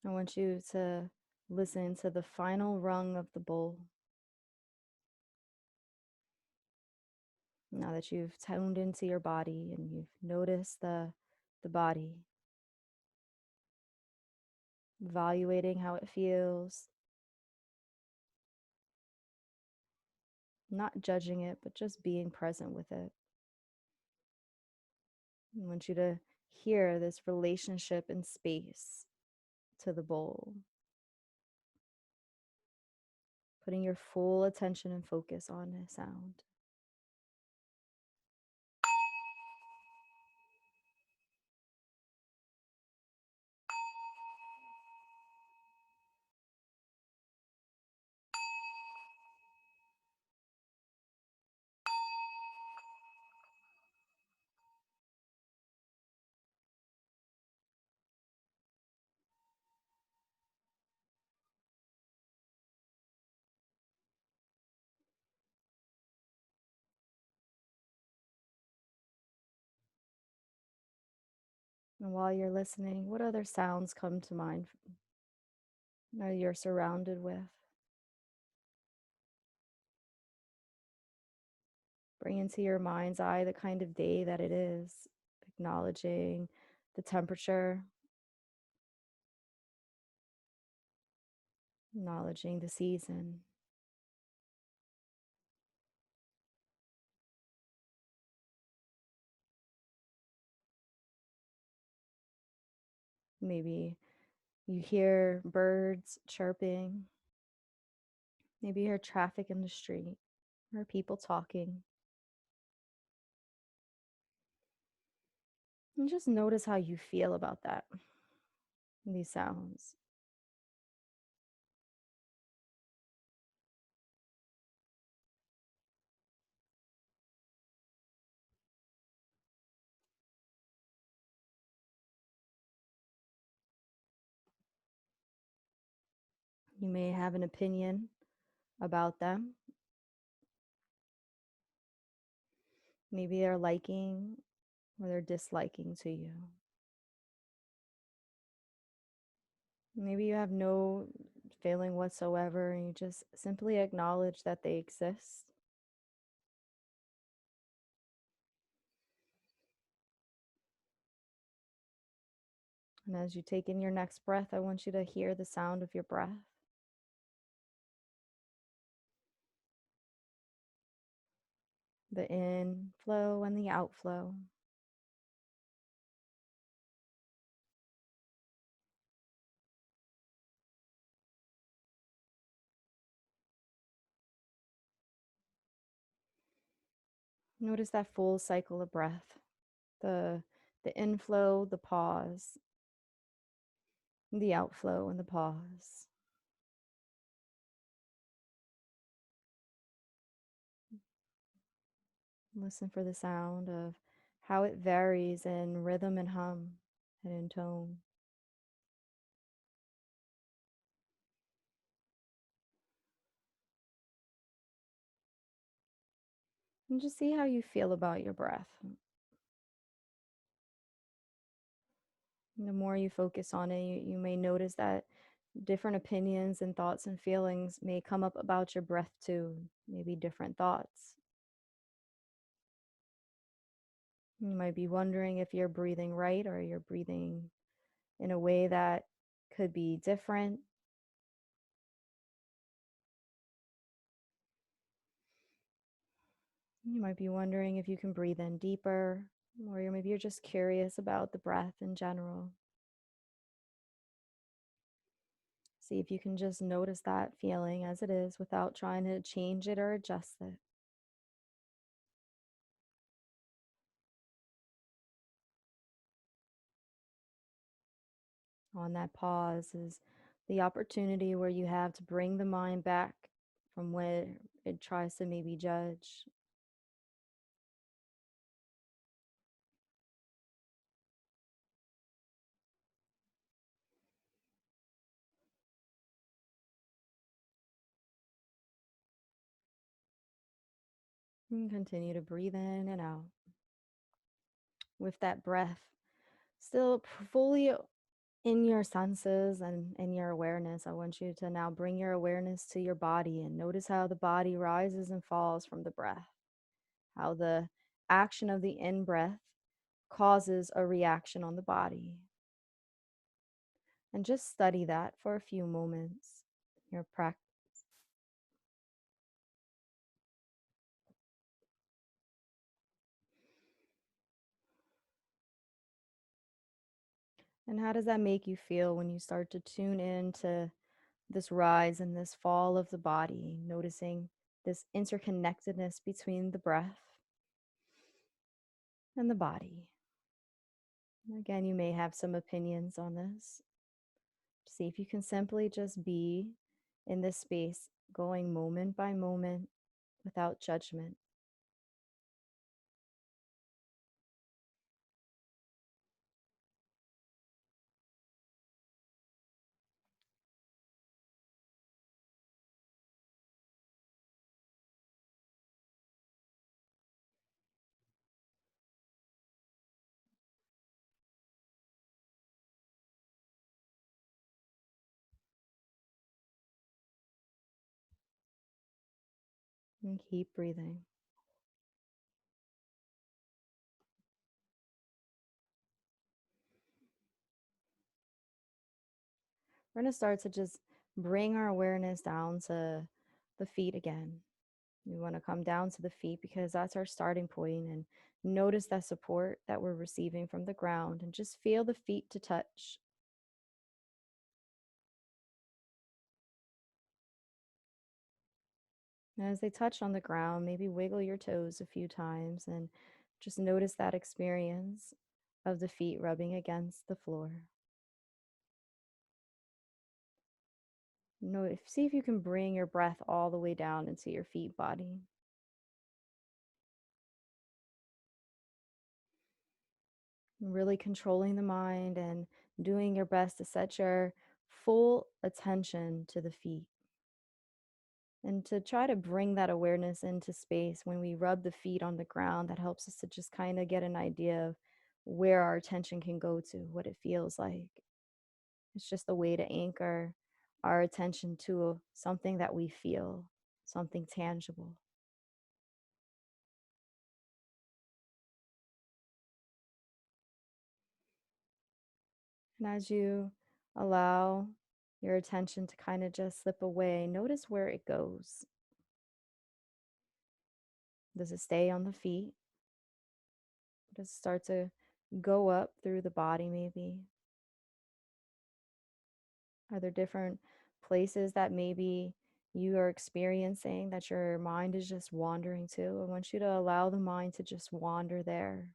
I want you to listen to the final rung of the bowl. Now that you've toned into your body and you've noticed the body, evaluating how it feels, not judging it, but just being present with it. I want you to hear this relationship in space to the bowl, putting your full attention and focus on the sound. And while you're listening, what other sounds come to mind that you're surrounded with? Bring into your mind's eye the kind of day that it is, acknowledging the temperature, acknowledging the season. Maybe you hear birds chirping. Maybe you hear traffic in the street or people talking. And just notice how you feel about that, these sounds. You may have an opinion about them. Maybe they're liking or they're disliking to you. Maybe you have no feeling whatsoever and you just simply acknowledge that they exist. And as you take in your next breath, I want you to hear the sound of your breath. The inflow and the outflow. Notice that full cycle of breath. The the inflow, the pause, the outflow and the pause. Listen for the sound of how it varies in rhythm and hum and in tone. And just see how you feel about your breath. The more you focus on it, you may notice that different opinions and thoughts and feelings may come up about your breath too, maybe different thoughts. You might be wondering if you're breathing right or you're breathing in a way that could be different. You might be wondering if you can breathe in deeper, or maybe you're just curious about the breath in general. See if you can just notice that feeling as it is without trying to change it or adjust it. On that pause is the opportunity where you have to bring the mind back from where it tries to maybe judge. And continue to breathe in and out with that breath still fully In your senses and in your awareness, I want you to now bring your awareness to your body and notice how the body rises and falls from the breath, how the action of the in breath causes a reaction on the body. And just study that for a few moments. Your practice. And how does that make you feel when you start to tune into this rise and this fall of the body, noticing this interconnectedness between the breath and the body? Again, you may have some opinions on this. See if you can simply just be in this space, going moment by moment without judgment. And keep breathing. We're going to start to just bring our awareness down to the feet again. We want to come down to the feet because that's our starting point, and notice that support that we're receiving from the ground and just feel the feet to touch. And as they touch on the ground, maybe wiggle your toes a few times and just notice that experience of the feet rubbing against the floor. See if you can bring your breath all the way down into your feet body. Really controlling the mind and doing your best to set your full attention to the feet. And to try to bring that awareness into space when we rub the feet on the ground, that helps us to just kind of get an idea of where our attention can go to, what it feels like. It's just a way to anchor our attention to something that we feel, something tangible. And as you allow your attention to kind of just slip away, notice where it goes. Does it stay on the feet? Does it start to go up through the body, maybe? Are there different places that maybe you are experiencing that your mind is just wandering to? I want you to allow the mind to just wander there.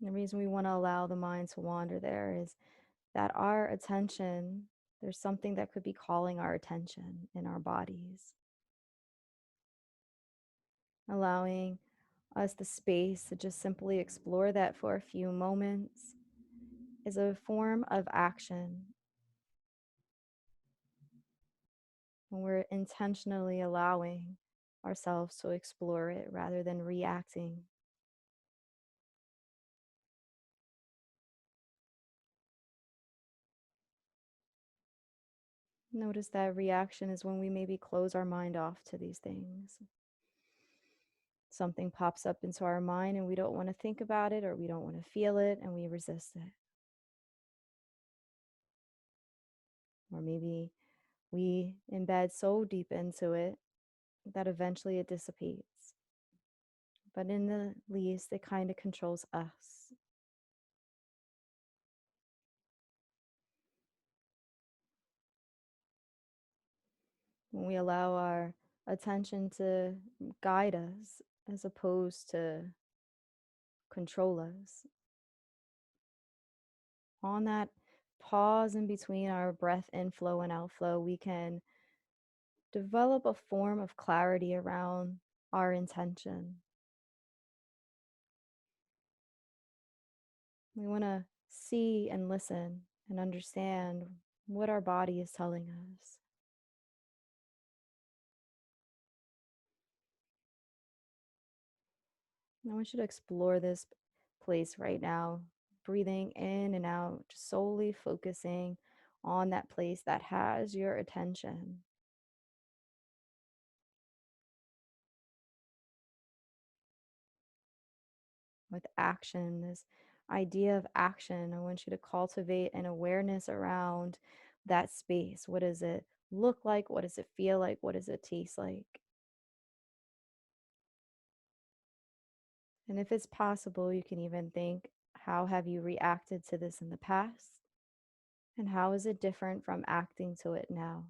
And the reason we want to allow the mind to wander there is that our attention, there's something that could be calling our attention in our bodies, allowing us the space to just simply explore that for a few moments is a form of action when we're intentionally allowing ourselves to explore it rather than reacting. Notice that reaction is when we maybe close our mind off to these things. Something pops up into our mind and we don't want to think about it or we don't want to feel it and we resist it. Or maybe we embed so deep into it that eventually it dissipates. But in the least, it kind of controls us. When we allow our attention to guide us as opposed to control us. On that pause in between our breath inflow and outflow, we can develop a form of clarity around our intention. We want to see and listen and understand what our body is telling us. I want you to explore this place right now, breathing in and out, just solely focusing on that place that has your attention. With action, this idea of action, I want you to cultivate an awareness around that space. What does it look like? What does it feel like? What does it taste like? And if it's possible, you can even think, how have you reacted to this in the past? And how is it different from acting to it now?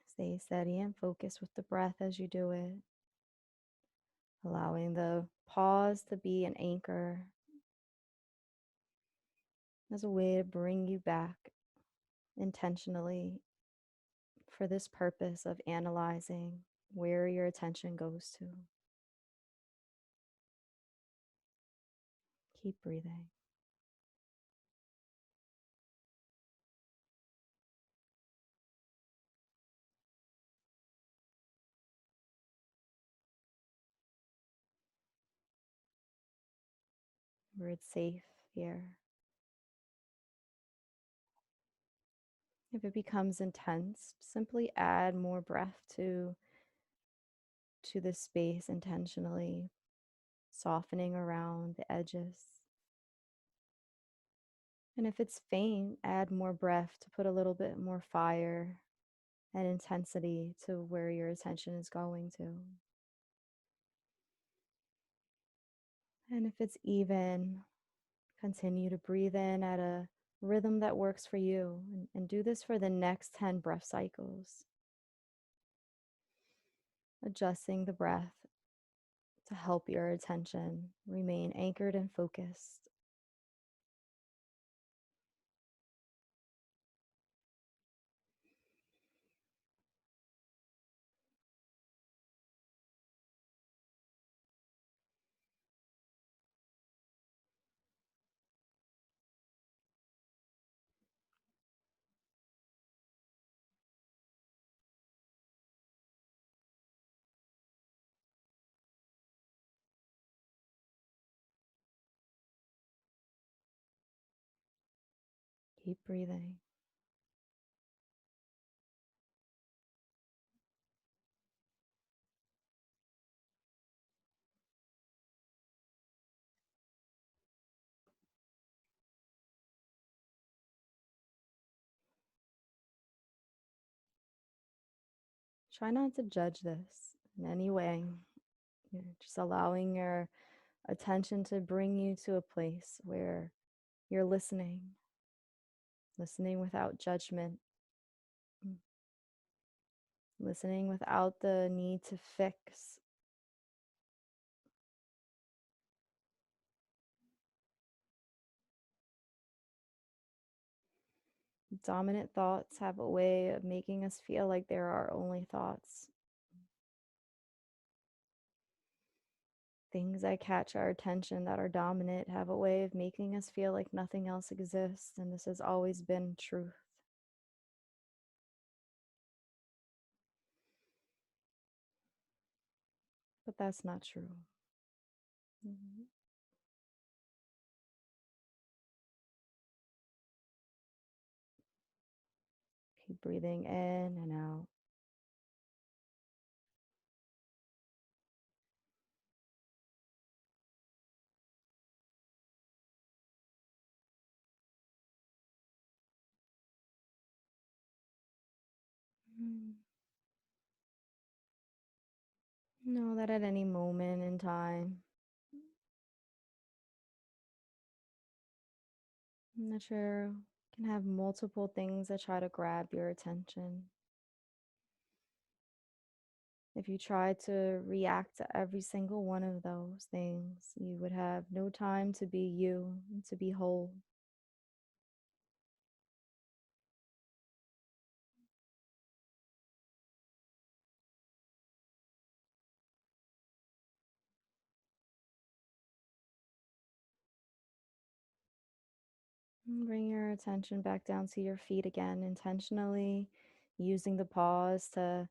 Stay steady and focus with the breath as you do it, allowing the pause to be an anchor as a way to bring you back intentionally for this purpose of analyzing where your attention goes to. Keep breathing. Where it's safe here. If it becomes intense, simply add more breath to this space intentionally, softening around the edges. And if it's faint, add more breath to put a little bit more fire and intensity to where your attention is going to. And if it's even, continue to breathe in at a rhythm that works for you, and do this for the next 10 breath cycles, adjusting the breath to help your attention remain anchored and focused. Keep breathing. Try not to judge this in any way. You're just allowing your attention to bring you to a place where you're listening, listening without judgment, mm, listening without the need to fix. Dominant thoughts have a way of making us feel like there are only thoughts. Things that catch our attention that are dominant have a way of making us feel like nothing else exists, and this has always been truth. But that's not true. Mhm. Keep breathing in and out. Mm. Know that at any moment in time, nature can have multiple things that try to grab your attention. If you try to react to every single one of those things, you would have no time to be you, to be whole. And bring your attention back down to your feet again intentionally. using the pause to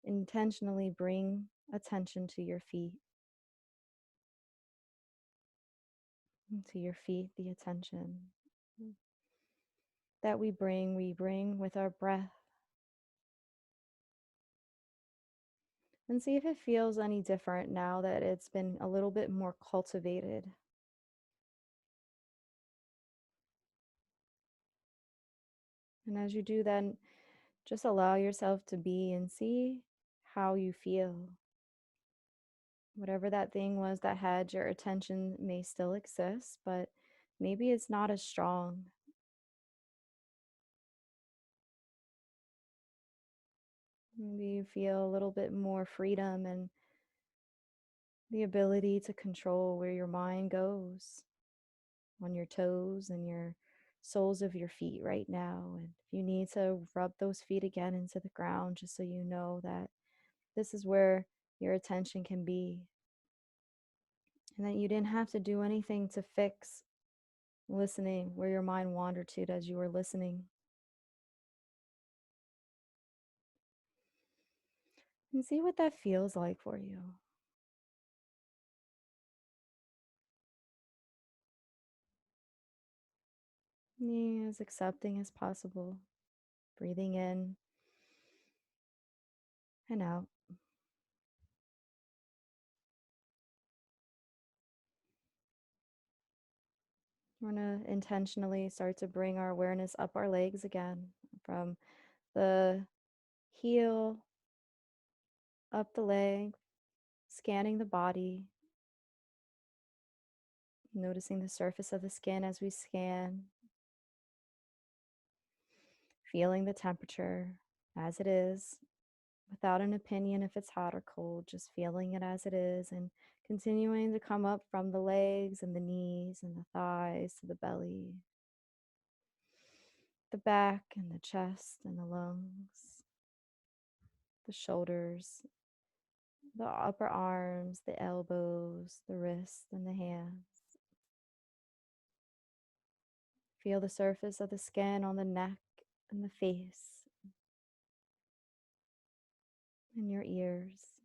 intentionally bring attention to your feet, to your feet, the attention that we bring with our breath, and see if it feels any different now that it's been a little bit more cultivated. And as you do that, just allow yourself to be and see how you feel. Whatever that thing was that had your attention may still exist, but maybe it's not as strong. Maybe you feel a little bit more freedom and the ability to control where your mind goes on your toes and your soles of your feet right now. And if you need to rub those feet again into the ground, just so you know that this is where your attention can be, and that you didn't have to do anything to fix listening where your mind wandered to as you were listening. And see what that feels like for you. Be as accepting as possible. Breathing in and out. We're going to intentionally start to bring our awareness up our legs again, from the heel up the leg, scanning the body, noticing the surface of the skin as we scan, feeling the temperature as it is, without an opinion if it's hot or cold, just feeling it as it is, and continuing to come up from the legs and the knees and the thighs to the belly, the back and the chest and the lungs, the shoulders, the upper arms, the elbows, the wrists, and the hands. Feel the surface of the skin on the neck and the face and your ears.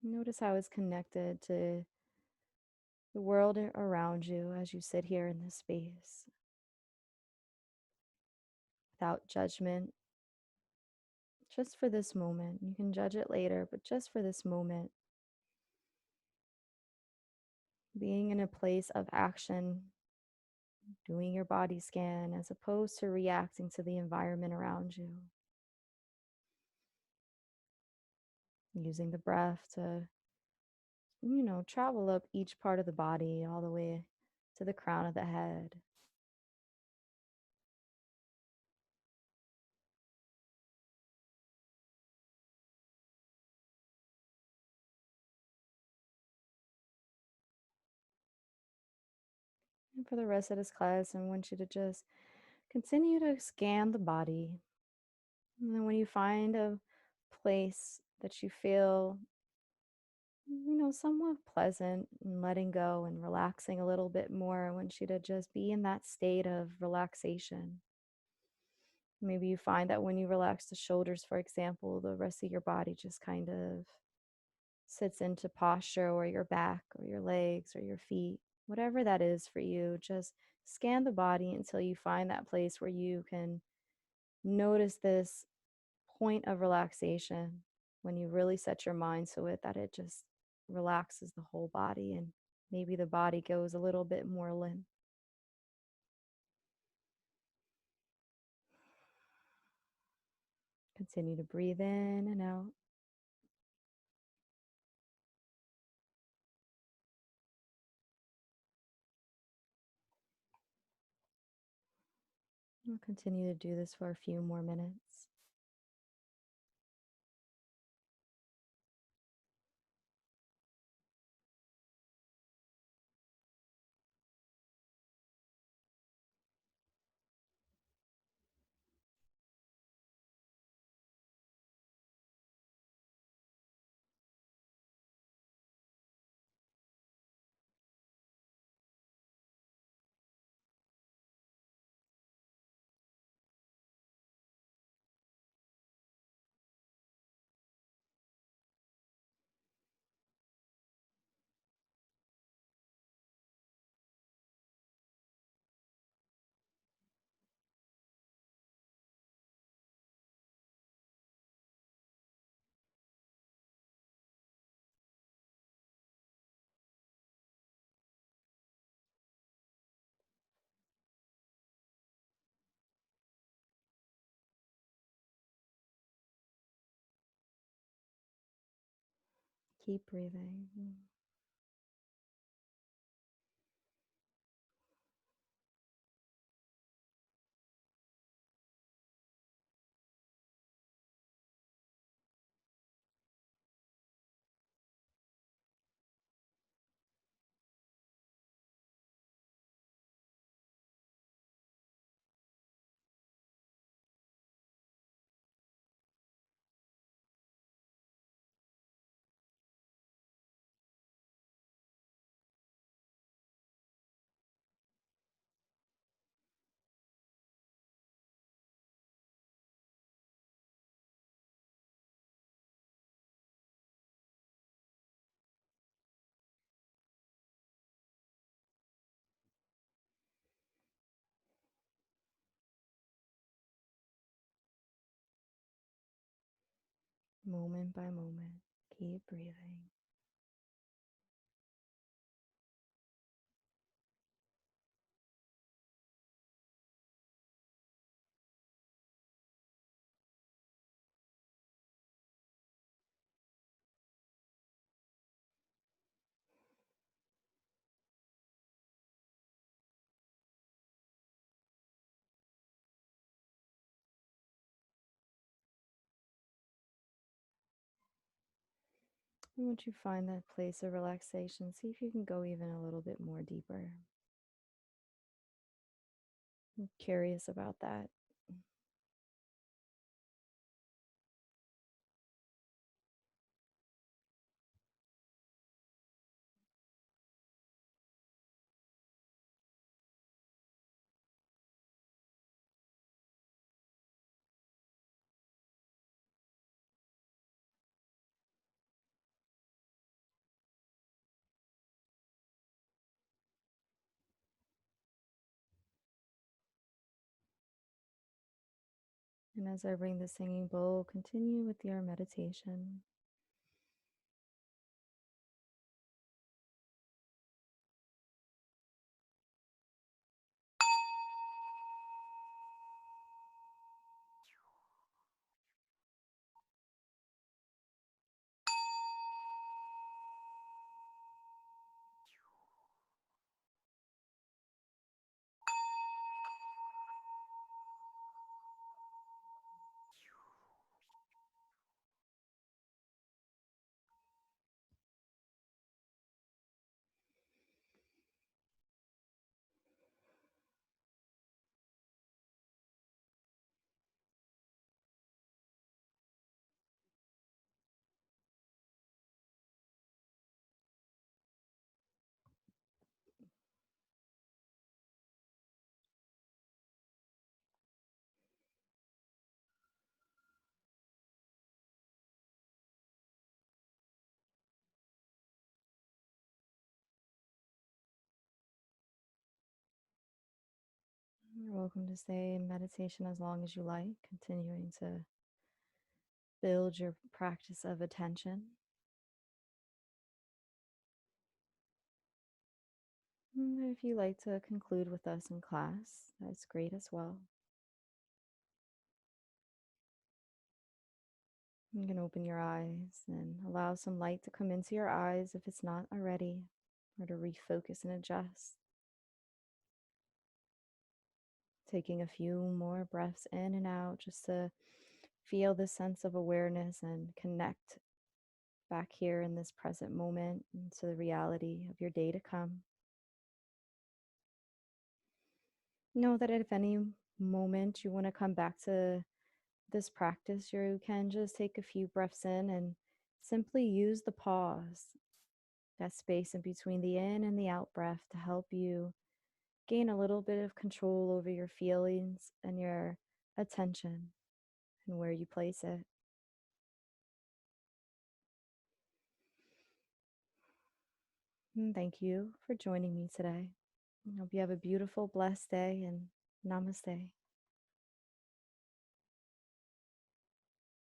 Notice how it's connected to the world around you as you sit here in this space without judgment, just for this moment. You can judge it later, but just for this moment, being in a place of action, doing your body scan as opposed to reacting to the environment around you, using the breath to, travel up each part of the body all the way to the crown of the head. And for the rest of this class, I want you to just continue to scan the body. And then when you find a place that you feel, somewhat pleasant, and letting go and relaxing a little bit more, I want you to just be in that state of relaxation. Maybe you find that when you relax the shoulders, for example, the rest of your body just kind of sits into posture, or your back or your legs or your feet, whatever that is for you. Just scan the body until you find that place where you can notice this point of relaxation, when you really set your mind to it, that it just relaxes the whole body, and maybe the body goes a little bit more limp. Continue to breathe in and out. We'll continue to do this for a few more minutes. Keep breathing. Moment by moment. Keep breathing. And once you find that place of relaxation, see if you can go even a little bit more deeper. I'm curious about that. And as I ring the singing bowl, continue with your meditation. You're welcome to stay in meditation as long as you like, continuing to build your practice of attention. If you like to conclude with us in class, that's great as well. You can open your eyes and allow some light to come into your eyes if it's not already, or to refocus and adjust. Taking a few more breaths in and out just to feel this sense of awareness and connect back here in this present moment into the reality of your day to come. Know that if any moment you want to come back to this practice, you can just take a few breaths in and simply use the pause, that space in between the in and the out breath, to help you gain a little bit of control over your feelings and your attention and where you place it. And thank you for joining me today. I hope you have a beautiful, blessed day, and namaste.